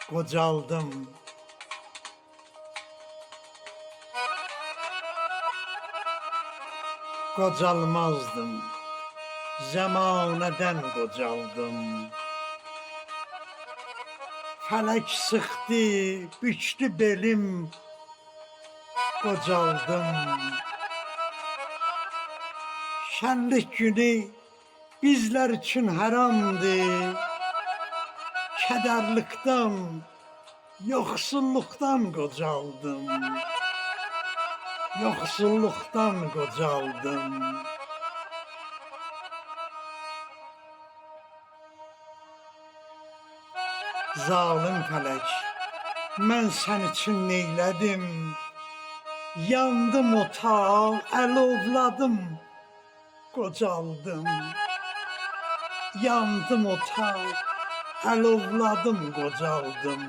Qocaldım. Qocalmazdım. Zəmanədən qocaldım. Fələk sıxdı, bükdü belim. Qocaldım. Şənlik günü bizlər üçün haramdır. Kədərlikdən, yoxsulluqdan qocaldım. Yoxsulluqdan qocaldım. Zalim fələk, mən sən üçün neylədim? Yandım otaq, əlovladım, qocaldım. Yandım otaq, əlovladım, qocaldım.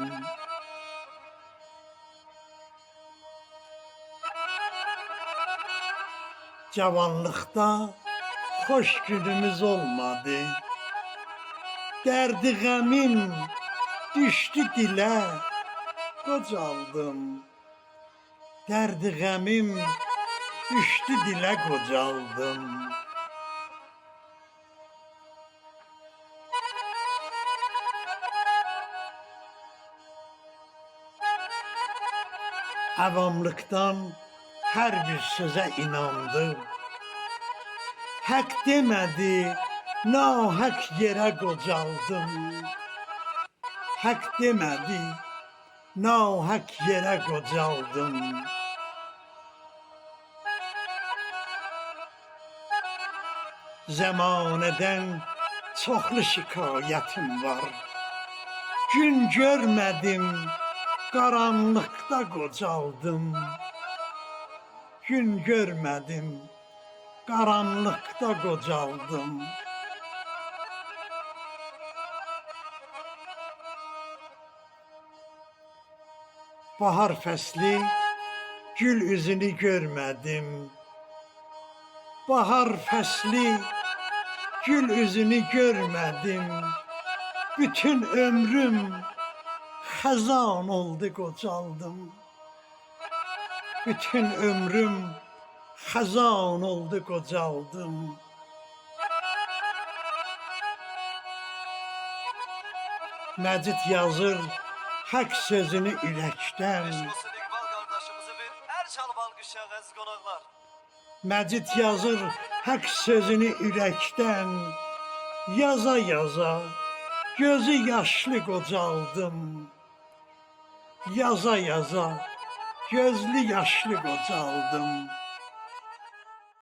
Cavanlıqda xoş günümüz olmadı. Dərdi qəmim düşdü dilə, qocaldım. Dərdi qəmim düşdü dilə, qocaldım. Avamlıqdan hər bir sözə inandım. Haqq demədi, nahaq yerə qocaldım. Haqq demədi, nahaq yerə qocaldım. Zəmanədən çoxlu şikayətim var. Gün görmədim, qaranlıqda qocaldım. Gün görmədim, qaranlıqda qocaldım. Bahar fəsli gül üzünü görmədim. Bahar fəsli gül üzünü görmədim. Bütün ömrüm xəzan oldu, qocaldım. Bütün ömrüm xəzan oldu, qocaldım. Məcid yazır haqq sözünü ürəkdən. Məcid yazır haqq sözünü ürəkdən. Yaza yaza gözü yaşlı qocaldım. Yaza yaza gözlü yaşlı qocaldım.